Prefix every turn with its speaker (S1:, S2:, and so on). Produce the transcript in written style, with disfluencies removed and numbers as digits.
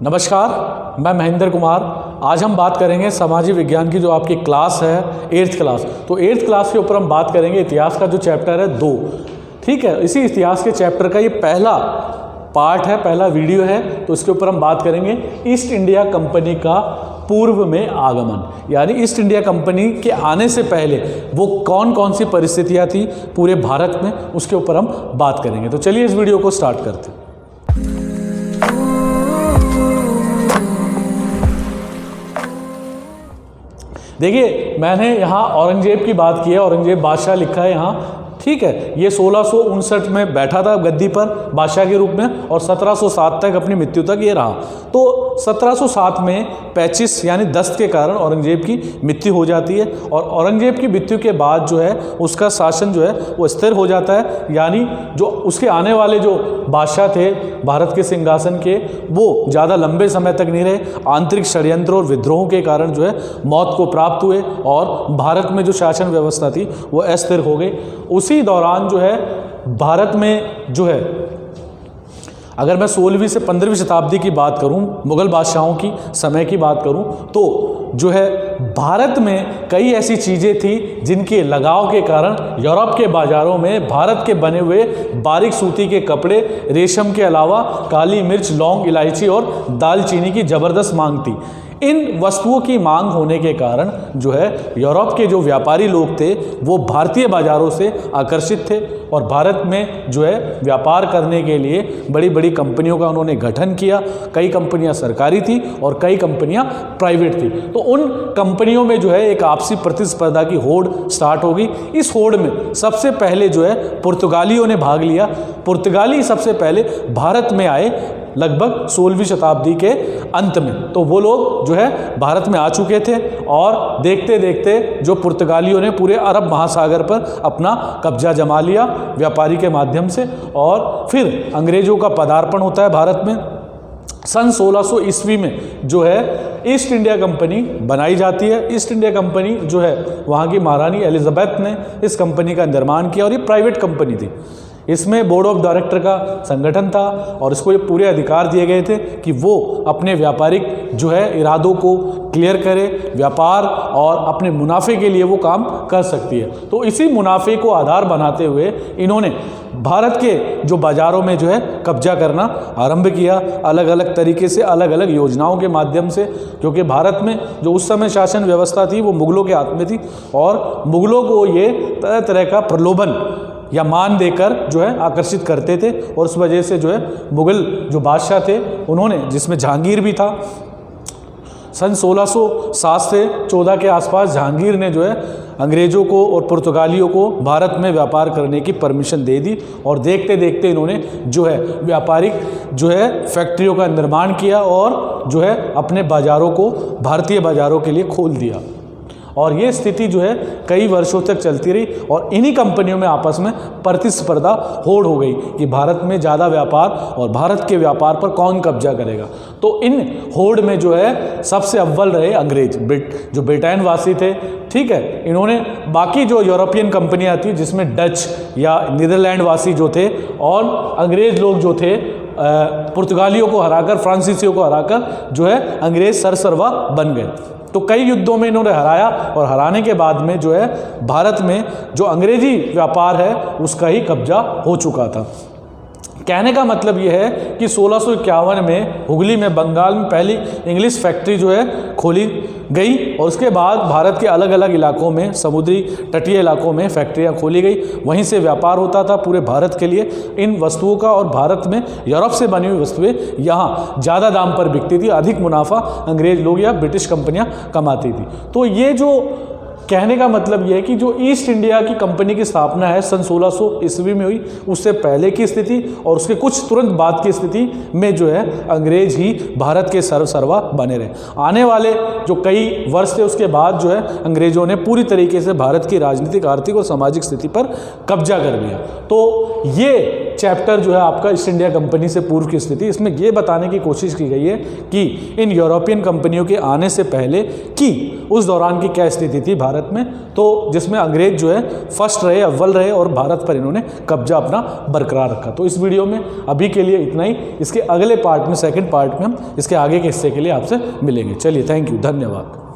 S1: नमस्कार, मैं महेंद्र कुमार। आज हम बात करेंगे सामाजिक विज्ञान की जो आपकी क्लास है 8th क्लास। तो 8th क्लास के ऊपर हम बात करेंगे इतिहास का जो चैप्टर है 2। ठीक है, इसी इतिहास के चैप्टर का ये पहला पार्ट है, पहला वीडियो है। तो इसके ऊपर हम बात करेंगे ईस्ट इंडिया कंपनी का पूर्व में आगमन, यानी ईस्ट इंडिया कंपनी के आने से पहले वो कौन कौन सी परिस्थितियाँ थी पूरे भारत में, उसके ऊपर हम बात करेंगे। तो चलिए इस वीडियो को स्टार्ट करते हैं। देखिए, मैंने यहाँ औरंगजेब की बात की है, औरंगजेब बादशाह लिखा है यहाँ। ठीक है, ये 1659 में बैठा था गद्दी पर बादशाह के रूप में और 1707 तक अपनी मृत्यु तक ये रहा। तो 1707 में 35 यानी दस्त के कारण औरंगजेब की मृत्यु हो जाती है और औरंगजेब की मृत्यु के बाद जो है उसका शासन जो है वो स्थिर हो जाता है, यानी जो उसके आने वाले जो बादशाह थे भारत के सिंहासन के, वो ज़्यादा लंबे समय तक नहीं रहे। आंतरिक षड्यंत्र और विद्रोह के कारण जो है मौत को प्राप्त हुए और भारत में जो शासन व्यवस्था थी वो अस्थिर हो गई। उसी दौरान जो है भारत में जो है, अगर मैं 16वीं से 15वीं शताब्दी की बात करूं, मुगल बादशाहों की समय की बात करूं, तो जो है भारत में कई ऐसी चीज़ें थी जिनके लगाव के कारण यूरोप के बाज़ारों में भारत के बने हुए बारीक सूती के कपड़े, रेशम के अलावा काली मिर्च, लौंग, इलायची और दालचीनी की ज़बरदस्त मांग थी। इन वस्तुओं की मांग होने के कारण जो है यूरोप के जो व्यापारी लोग थे वो भारतीय बाज़ारों से आकर्षित थे और भारत में जो है व्यापार करने के लिए बड़ी बड़ी कंपनियों का उन्होंने गठन किया। कई कंपनियां सरकारी थी और कई कंपनियां प्राइवेट थी। तो उन कंपनियों में जो है एक आपसी प्रतिस्पर्धा की होड़ स्टार्ट होगी। इस होड़ में सबसे पहले जो है पुर्तगालियों ने भाग लिया। पुर्तगाली सबसे पहले भारत में आए लगभग 16वीं शताब्दी के अंत में। तो वो लोग जो है भारत में आ चुके थे और देखते देखते जो पुर्तगालियों ने पूरे अरब महासागर पर अपना कब्जा जमा लिया व्यापारी के माध्यम से। और फिर अंग्रेजों का पदार्पण होता है भारत में। सन 1600 ईस्वी में जो है ईस्ट इंडिया कंपनी बनाई जाती है। ईस्ट इंडिया कंपनी जो है वहाँ की महारानी एलिजाबेथ ने इस कंपनी का निर्माण किया और ये प्राइवेट कंपनी थी। इसमें बोर्ड ऑफ डायरेक्टर का संगठन था और इसको ये पूरे अधिकार दिए गए थे कि वो अपने व्यापारिक जो है इरादों को क्लियर करे, व्यापार और अपने मुनाफे के लिए वो काम कर सकती है। तो इसी मुनाफे को आधार बनाते हुए इन्होंने भारत के जो बाज़ारों में जो है कब्जा करना आरंभ किया, अलग अलग तरीके से, अलग अलग योजनाओं के माध्यम से। क्योंकि भारत में जो उस समय शासन व्यवस्था थी वो मुगलों के हाथ में थी और मुगलों को ये तरह तरह का प्रलोभन या मान देकर जो है आकर्षित करते थे। और उस वजह से जो है मुगल जो बादशाह थे उन्होंने, जिसमें जहांगीर भी था, सन 1607 से 14 के आसपास जहांगीर ने जो है अंग्रेज़ों को और पुर्तगालियों को भारत में व्यापार करने की परमिशन दे दी। और देखते देखते इन्होंने जो है व्यापारिक जो है फैक्ट्रियों का निर्माण किया और जो है अपने बाज़ारों को भारतीय बाज़ारों के लिए खोल दिया। और ये स्थिति जो है कई वर्षों तक चलती रही और इन्हीं कंपनियों में आपस में प्रतिस्पर्धा होड़ हो गई कि भारत में ज़्यादा व्यापार और भारत के व्यापार पर कौन कब्जा करेगा। तो इन होड़ में जो है सबसे अव्वल रहे अंग्रेज, जो ब्रिटेन वासी थे। ठीक है, इन्होंने बाकी जो यूरोपियन कंपनियां थी जिसमें डच या नीदरलैंड वासी जो थे और अंग्रेज लोग जो थे पुर्तगालियों को हराकर, फ्रांसीसियों को हराकर जो है अंग्रेज सरसरवा बन गए। तो कई युद्धों में इन्होंने हराया और हराने के बाद में जो है भारत में जो अंग्रेजी व्यापार है उसका ही कब्जा हो चुका था। कहने का मतलब यह है कि 1651 में हुगली में, बंगाल में पहली इंग्लिश फैक्ट्री जो है खोली गई और उसके बाद भारत के अलग अलग इलाकों में, समुद्री तटीय इलाकों में फैक्ट्रियां खोली गई। वहीं से व्यापार होता था पूरे भारत के लिए इन वस्तुओं का और भारत में यूरोप से बनी हुई वस्तुएं यहाँ ज़्यादा दाम पर बिकती थी। अधिक मुनाफा अंग्रेज लोग या ब्रिटिश कंपनियाँ कमाती थी। तो ये जो कहने का मतलब यह है कि जो ईस्ट इंडिया की कंपनी की स्थापना है सन 1600 ईस्वी में हुई, उससे पहले की स्थिति और उसके कुछ तुरंत बाद की स्थिति में जो है अंग्रेज ही भारत के सर्वसर्वा बने रहे। आने वाले जो कई वर्ष थे उसके बाद जो है अंग्रेजों ने पूरी तरीके से भारत की राजनीतिक, आर्थिक और सामाजिक स्थिति पर कब्जा कर लिया। तो ये चैप्टर जो है आपका ईस्ट इंडिया कंपनी से पूर्व की स्थिति, इसमें ये बताने की कोशिश की गई है कि इन यूरोपियन कंपनियों के आने से पहले की उस दौरान की क्या स्थिति थी भारत में, तो जिसमें अंग्रेज जो है फर्स्ट रहे, अव्वल रहे और भारत पर इन्होंने कब्जा अपना बरकरार रखा। तो इस वीडियो में अभी के लिए इतना ही। इसके अगले पार्ट में, सेकंड पार्ट में हम इसके आगे के हिस्से के लिए आपसे मिलेंगे। चलिए, थैंक यू, धन्यवाद।